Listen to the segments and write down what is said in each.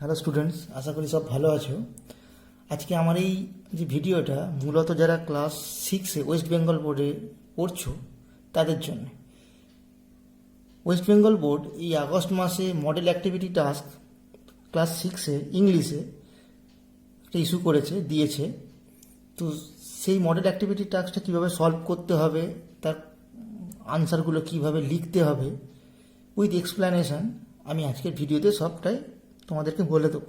Hello students, আশা করি সব ভালো আছো। আজকে আমার এই যে ভিডিওটা মূলত যারা ক্লাস 6-এ ওয়েস্ট বেঙ্গল বোর্ডে পড়ছো তাদের জন্য। ওয়েস্ট বেঙ্গল বোর্ড এই আগস্ট মাসে মডেল অ্যাক্টিভিটি টাস্ক ক্লাস 6-এ ইংলিশে একটা ইস্যু করেছে, দিয়েছে। তো সেই মডেল অ্যাক্টিভিটি টাস্কটা কীভাবে সলভ করতে হবে, তার আনসারগুলো কীভাবে লিখতে হবে উইথ এক্সপ্লেনেশন, আমি আজকের ভিডিওতে সবটাই তোমাদেরকে বলে দেবো।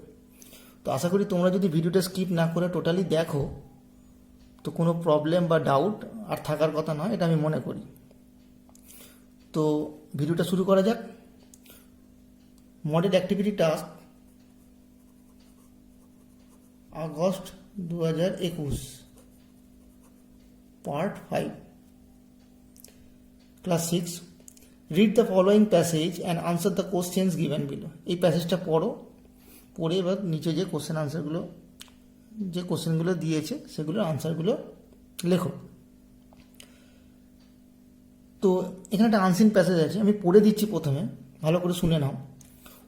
তো আশা করি তোমরা যদি ভিডিওটা স্কিপ না করে টোটালি দেখো তো কোনো প্রবলেম বা ডাউট আর থাকার কথা নয়, এটা আমি মনে করি। তো ভিডিওটা শুরু করা যাক। Model activity task August 2021 part 5 class 6। Read the following passage and answer the questions given below. এই প্যাসেজটা পড়ে এবার নিচে যে কোশ্চেন আনসারগুলো, যে কোশ্চেনগুলো দিয়েছে সেগুলোর আনসারগুলো লেখো। তো এখানে একটা আনসিন প্যাসেজ আছে, আমি পড়ে দিচ্ছি, প্রথমে ভালো করে শুনে নাও।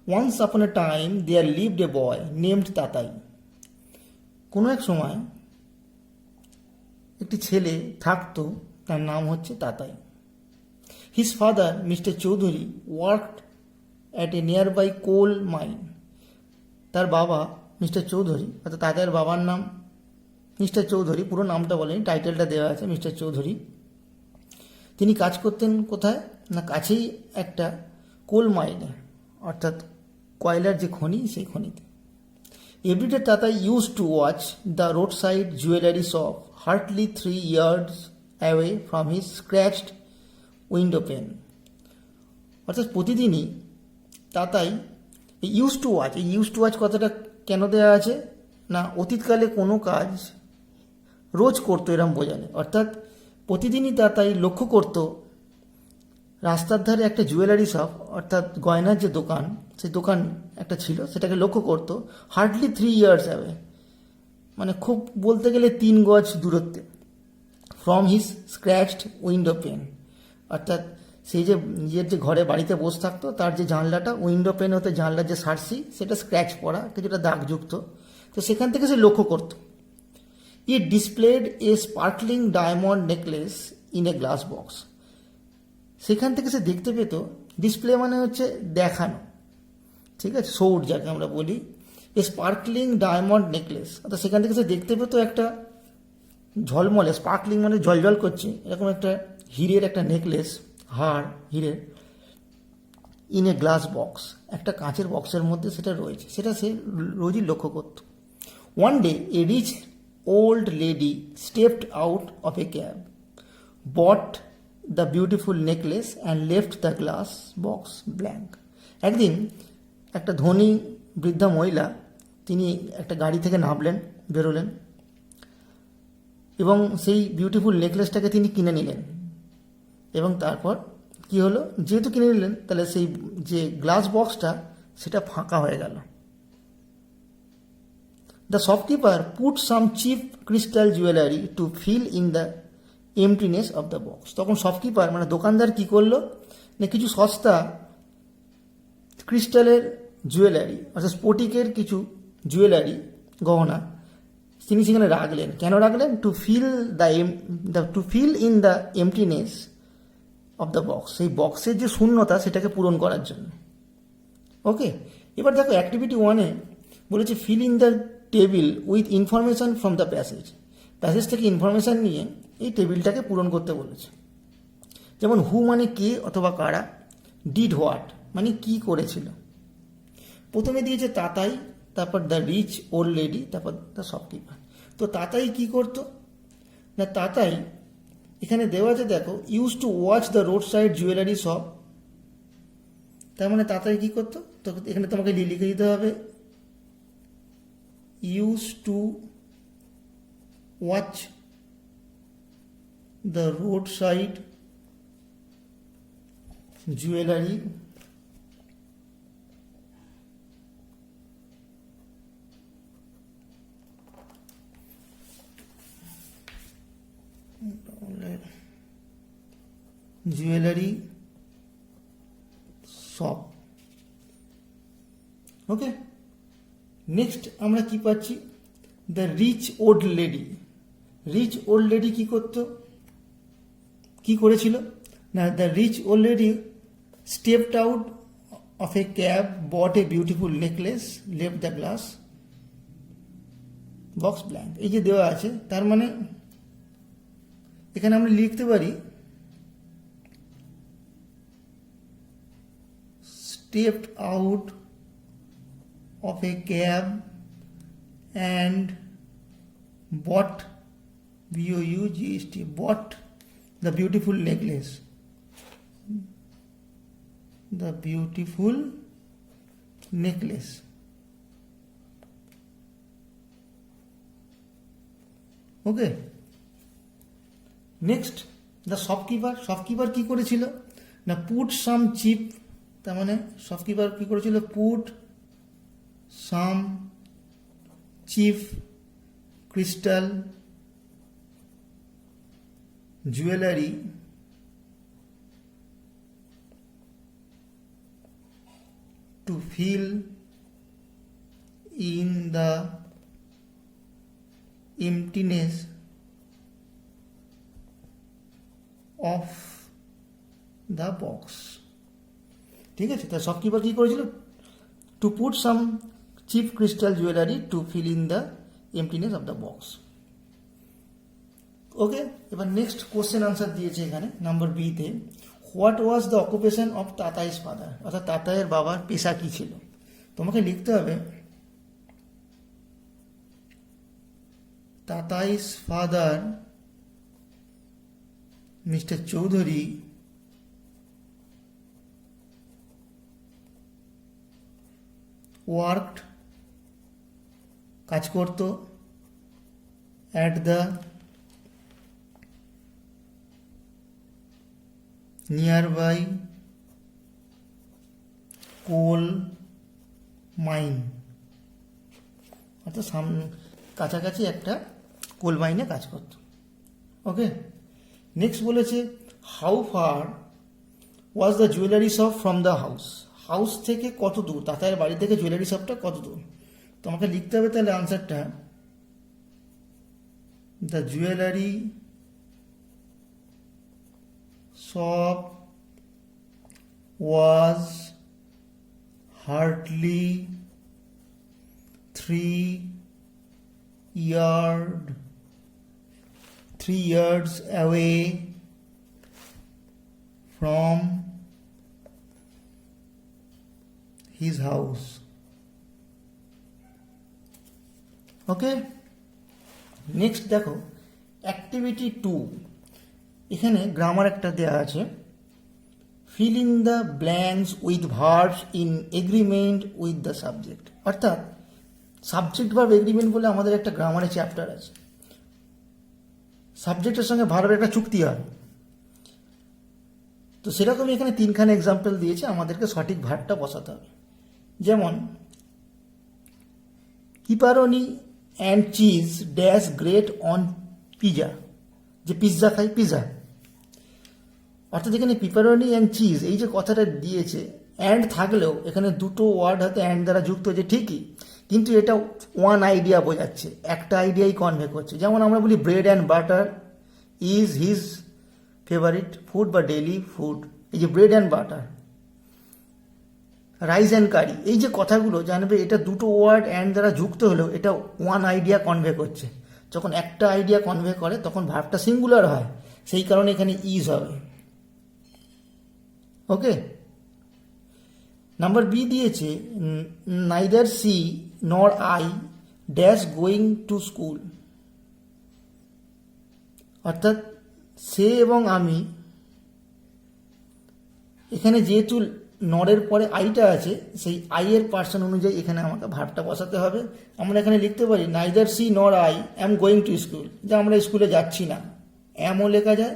Once upon a time there lived a boy named Tatai. কোনো এক সময় একটি ছেলে থাকতো, তার নাম হচ্ছে Tatai. His father, Mr. Choudhury, worked at a nearby coal mine. তার বাবা মিস্টার চৌধুরী, অর্থাৎ তাদের বাবার নাম মিস্টার চৌধুরী, পুরো নামটা বলেনি, টাইটেলটা দেওয়া আছে মিস্টার চৌধুরী। তিনি কাজ করতেন কোথায় না, কাছেই একটা কোল মাইনে, অর্থাৎ কয়লার যে খনি, সেই খনিতে। Everyday Tata use to watch the road side jewellery shop hardly 3 yards away from his scratched window pane. অর্থাৎ প্রতিদিনই তাতাই এই ইউজ টু ওয়াচ কথাটা কেন দেওয়া আছে না, অতীতকালে কোনো কাজ রোজ করতো এরম বোঝালে। অর্থাৎ প্রতিদিনই তাতাই লক্ষ্য করতো রাস্তার ধারে একটা জুয়েলারি শপ, অর্থাৎ গয়নার যে দোকান, সেই দোকান একটা ছিল, সেটাকে লক্ষ্য করতো হার্ডলি 3 yards অ্যাওয়ে, মানে খুব বলতে গেলে 3 গজ দূরত্বে, from his scratched window pane. অর্থাৎ সেই যে নিজের যে ঘরে বাড়িতে বসে থাকতো, তার যে জানলাটা, উইন্ডো পেন হতে জানলার যে সার্সি, সেটা স্ক্র্যাচ পড়া, কিছুটা দাগযুক্ত। তো সেখান থেকে সে লক্ষ্য করত। It displayed a sparkling diamond necklace in a glass box. সেখান থেকে সে দেখতে পেত, ডিসপ্লে মানে হচ্ছে দেখানো, ঠিক আছে, সৌর যাকে আমরা বলি, এ স্পার্কলিং ডায়মন্ড নেকলেস। অর্থাৎ সেখান থেকে সে দেখতে পেত একটা ঝলমলে, স্পার্কলিং মানে জলজল করছে, এরকম একটা হীরের একটা নেকলেস, হার হীরের, ইন এ গ্লাস বক্স, একটা কাঁচের বক্সের মধ্যে সেটা রয়েছে, সেটা সে রোজই লক্ষ্য করত। One day a rich old lady stepped out of a cab, bought the beautiful necklace and left the glass box blank. একদিন একটা ধনী বৃদ্ধা মহিলা, তিনি একটা গাড়ি থেকে নামলেন, বেরোলেন, এবং সেই বিউটিফুল নেকলেসটাকে তিনি কিনে নিলেন। এবং তারপর কি হলো, যেহেতু কিনে নিলেন, তাহলে সেই যে গ্লাস বক্সটা সেটা ফাঁকা হয়ে গেল। The shopkeeper put some cheap crystal jewellery to fill in the emptiness of the box. তখন শপকিপার মানে দোকানদার কি করলো না, কিছু সস্তা ক্রিস্টালের জুয়েলারি, অর্থাৎ স্ফটিকের কিছু জুয়েলারি, গহনা তিনি সেখানে রাখলেন। কেন রাখলেন? To fill in the emptiness of the box, সেই বক্সের যে শূন্যতা সেটাকে পূরণ করার জন্য। ওকে, এবার দেখো অ্যাক্টিভিটি 1-এ বলেছে feel in the table with information from the passage. Passage থেকে ইনফরমেশান নিয়ে এই টেবিলটাকে পূরণ করতে বলেছে। যেমন হু মানে কে অথবা কারা, ডিড হোয়াট মানে কি করেছিল। প্রথমে দিয়েছে তাতাই, তারপর দ্য রিচ ওল্ড লেডি, তারপর দ্য শপকিপার। তো তাতাই কি করতো না, তাতাই এখানে দেওয়া আছে দেখো, use to watch the road side jewellery shop. তার মানে তাতাই কি করতো, তো এখানে তোমাকে লিখে দিতে হবে use to watch the road side jewellery shop. Okay, next আমরা কি পাচ্ছি, the rich old lady. Rich old lady কি করতো, কি করেছিল না, the rich old lady stepped out of a cab, bought a beautiful necklace, left the glass box blank. এই যে দেওয়া আছে, তার মানে এখানে আমরা লিখতে পারি stepped out of a cab and bought, B-O-U-G-S-T, bought the beautiful necklace. The beautiful necklace. Okay. Next the shopkeeper. Shopkeeper কি করেছিল না, পুট সাম চিপ, তার মানে শপকিপার কি করেছিল, put some cheap crystal jewellery to fill in the emptiness of the box। ঠিক আছে, তা শপকিপার কি করেছিল, to put some cheap crystal jewellery to fill in the emptiness of the box. Okay, এবার নেক্সট কোশ্চেন আনসার দিয়েছে এখানে number বিতে, what was the occupation of Tatai's father, অর্থাৎ তাতাইয়ের বাবার পেশা কি ছিল। তোমাকে লিখতে হবে Tatai's father mister Chowdhury worked, কাজ করত, at the nearby coal mine, অর্থাৎ কাছাকাছি একটা কোল মাইনে কাজ করত। ওকে, নেক্সট বলেছে how far was the jewellery shop from the house. House থেকে কত দূর, তাতায়ের বাড়ি থেকে জুয়েলারি শপটা কত দূর। তোমাকে লিখতে হবে তাহলে আনসারটা, the jewellery shop was hardly 3 yards away from his house। Okay, next দেখো অ্যাক্টিভিটি 2, এখানে গ্রামার একটা দেওয়া আছে, feel in the blanks with verbs in agreement with the subject. অর্থাৎ সাবজেক্ট ভার্ব এগ্রিমেন্ট বলে আমাদের একটা গ্রামারের চ্যাপ্টার আছে, সাবজেক্টের সঙ্গে ভার্বের একটা চুক্তি হয়। তো সেরকমই এখানে 3খানা এক্সাম্পল দিয়েছে, আমাদেরকে সঠিক ভার্বটা বসাতে হবে। যেমন pepperoni and cheese dash grate on pizza, যে পিৎজা খাই, পিজা। অর্থাৎ এখানে পিপারনি অ্যান্ড চিজ এই যে কথাটা দিয়েছে, অ্যান্ড থাকলেও এখানে দুটো ওয়ার্ড হয়তো অ্যান্ড দ্বারা যুক্ত হয়েছে ঠিকই, কিন্তু এটা ওয়ান আইডিয়া বোঝাচ্ছে, একটা আইডিয়াই কনভে করছে। যেমন আমরা বলি bread and butter is his favourite food বা ডেইলি ফুড, এই যে bread and butter, rice and curry, এই যে কথাগুলো জানবে এটা দুটো ওয়ার্ড অ্যান্ড দ্বারা যুক্ত হলেও এটা ওয়ান আইডিয়া কনভে করছে। যখন একটা আইডিয়া কনভে করে তখন ভার্বটা সিঙ্গুলার হয়, সেই কারণে এখানে ইজ হবে। ওকে, নাম্বার বি দিয়েছে neither she nor I dash going to school. অর্থাৎ সে এবং আমি, এখানে যেহেতু নরের পরে আইটা আছে, সেই আই এর পার্সন অনুযায়ী এখানে আমাকে ভার্বটা বসাতে হবে। আমরা এখানে লিখতে পারি neither she nor I am going to school, যে আমরা স্কুলে যাচ্ছি না, অ্যামও লেখা যায়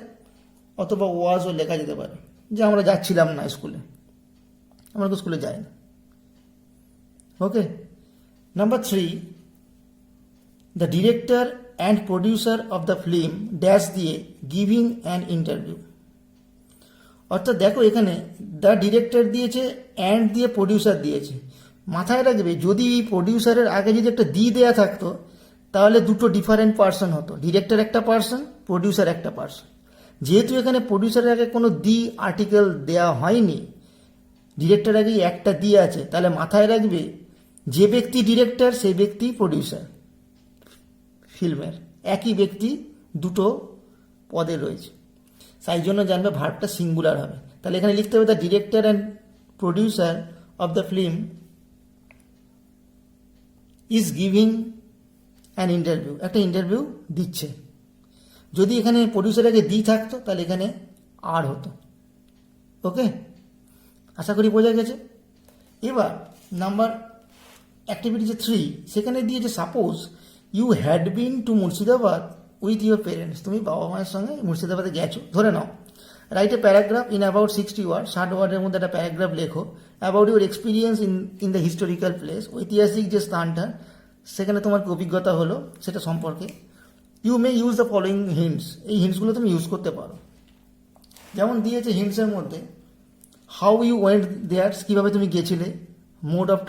অথবা ওয়াজও লেখা যেতে পারে, যে আমরা যাচ্ছিলাম না স্কুলে, আমরা তো স্কুলে যাই না। Okay, number 3, the director and producer of the film dash দিয়ে গিভিং অ্যান ইন্টারভিউ। অর্থাৎ দেখো এখানে দ্য ডিরেক্টর দিয়েছে, অ্যান্ড দিয়ে প্রডিউসার দিয়েছে। মাথায় রাখবে, যদি প্রডিউসারের আগে যদি একটা দি দেয়া থাকতো তাহলে দুটো ডিফারেন্ট পার্সন হতো, ডিরেক্টর একটা পার্সন, প্রডিউসার একটা পার্সন। যেহেতু এখানে প্রডিউসারের আগে কোনো দি আর্টিকেল দেয়া হয়নি, ডিরেক্টর আগেই একটা দিয়ে আছে, তাহলে মাথায় রাখবে যে ব্যক্তি ডিরেক্টর সেই ব্যক্তি প্রডিউসার ফিল্মের, একই ব্যক্তি দুটো পদে রয়েছে। তাই জন্য জানবে ভার্বটা সিঙ্গুলার হবে। তাহলে এখানে লিখতে হবে the director and producer of the film is giving an interview, একটা ইন্টারভিউ দিচ্ছে। যদি এখানে প্রডিউসার আগে দি থাকতো তাহলে এখানে আর হতো। ওকে, আশা করি বোঝা গেছে। এবার নাম্বার অ্যাক্টিভিটি যে 3, সেখানে দিয়েছে suppose you had been to Murshidabad with your parents, তুমি বাবা মায়ের সঙ্গে মুর্শিদাবাদে গেছো ধরে নাও। Right a paragraph in about 60 word, 60 ওয়ার্ডের মধ্যে একটা প্যারাগ্রাফ লেখো about your experience in the historical place, ঐতিহাসিক যে স্থানটা সেখানে তোমার কি অভিজ্ঞতা হলো সেটা সম্পর্কে। You may use the following hints, এই হিন্টসগুলো তুমি ইউজ করতে পারো। যেমন দিয়েছে হিন্টসের মধ্যে হাউ ইউ ওয়েন্ট দেয়ার, কীভাবে তুমি গেছিলে, মোড অফ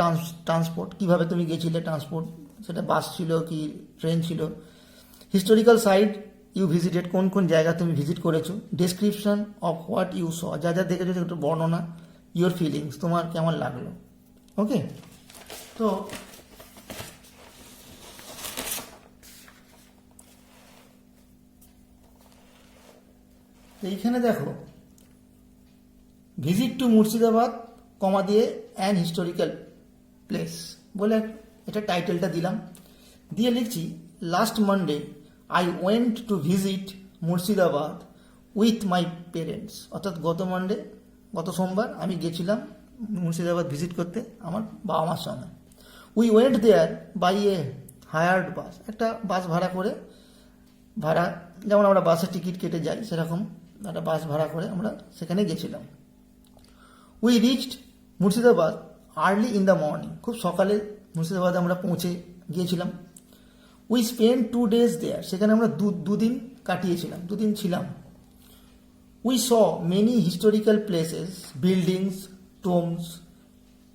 ট্রান্সপোর্ট, কীভাবে তুমি গেছিলে ট্রান্সপোর্ট, সেটা বাস ছিল কি ট্রেন ছিল। হিস্টোরিক্যাল সাইট ইউ ভিজিটেড, কোন কোন জায়গা তুমি ভিজিট করেছো। ডেসক্রিপশন অফ হোয়াট ইউ স, যা যা দেখেছো একটু বর্ণনা। ইউর ফিলিংস, তোমার কেমন লাগলো। ওকে, তো এইখানে দেখো ভিজিট টু মুর্শিদাবাদ কমা দিয়ে অ্যান হিস্টোরিক্যাল প্লেস বলে এটা টাইটেলটা দিলাম, দিয়ে লিখছি last Monday I went to visit Murshidabad with my parents, অর্থাৎ গত সোমবার আমি গেছিলাম মুর্শিদাবাদ ভিজিট করতে আমার বাবা মার সঙ্গে। We went there by a hired bus, একটা বাস ভাড়া করে, যেমন আমরা বাসের টিকিট কেটে যাই সেরকম একটা বাস ভাড়া করে আমরা সেখানে গেছিলাম। We reached Murshidabad early in the morning, খুব সকালে মুর্শিদাবাদে আমরা পৌঁছে গিয়েছিলাম। উই স্পেন্ড 2 days দেয়ার, সেখানে আমরা দুদিন কাটিয়েছিলাম, দুদিন ছিলাম। We saw many historical places, buildings, tombs,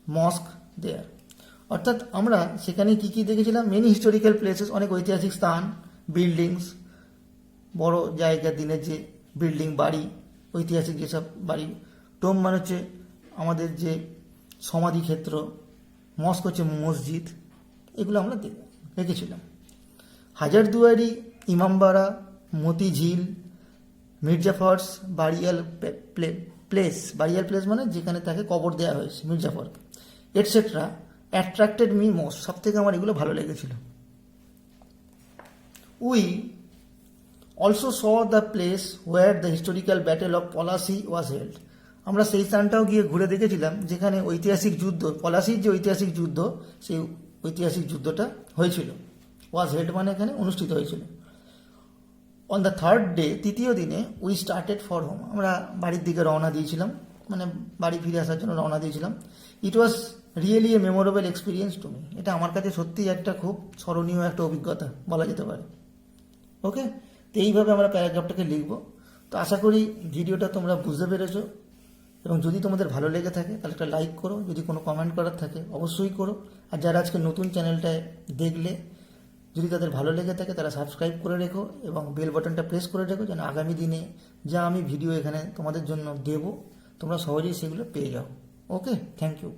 mosque there, অর্থাৎ আমরা সেখানে কি কি দেখেছিলাম, মেনি হিস্টোরিক্যাল প্লেসেস, অনেক ঐতিহাসিক স্থান, বিল্ডিংস, বড় জায়গা, দিনের যে বিল্ডিং, বাড়ি, ঐতিহাসিক যেসব বাড়ি, টোম মানে হচ্ছে আমাদের যে সমাধি ক্ষেত্র, মস্ক হচ্ছে মসজিদ, এগুলো আমরা দেখেছিলাম। হাজারদুয়ারি, ইমামবাড়া, মতিঝিল, মির্জাফরস, বারিয়াল প্লেস মানে যেখানে তাকে কবর দেওয়া হয়েছে মির্জাফরকে, এটসেট্রা অ্যাট্রাক্টেড মি মোস্ট, সব থেকে আমার এগুলো ভালো লেগেছিল। We also saw the place where the historical battle of Palashi was held, আমরা সেই স্থানটাও গিয়ে ঘুরে দেখেছিলাম যেখানে ঐতিহাসিক যুদ্ধ, পলাশির যে ঐতিহাসিক যুদ্ধ, সেই ঐতিহাসিক যুদ্ধটা হয়েছিল। ওয়াজ হেল্ড মানে এখানে অনুষ্ঠিত হয়েছিল। অন দ্য থার্ড ডে, তৃতীয় দিনে, উই স্টার্টেড ফর হোম, আমরা বাড়ির দিকে রওনা দিয়েছিলাম, মানে বাড়ি ফিরে আসার জন্য রওনা দিয়েছিলাম। It was really a memorable experience to me, এটা আমার কাছে সত্যিই একটা খুব স্মরণীয় একটা অভিজ্ঞতা বলা যেতে পারে। ওকে, তো এইভাবে আমরা প্যারাগ্রাফটাকে লিখব। তো আশা করি ভিডিওটা তোমরা বুঝতে পেরেছো, এবং যদি তোমাদের ভালো লেগে থাকে তাহলে একটা লাইক করো, যদি কোনো কমেন্ট করার থাকে অবশ্যই করো। আর যারা আজকে নতুন চ্যানেলটায় দেখলে, যদি তাদের ভালো লেগে থাকে তারা সাবস্ক্রাইব করে রেখো এবং বেল বাটনটা প্রেস করে রেখো, যেন আগামী দিনে যা আমি ভিডিও এখানে তোমাদের জন্য দেব তোমরা সহজেই সেগুলো পেয়ে যাও। ওকে, থ্যাংক ইউ।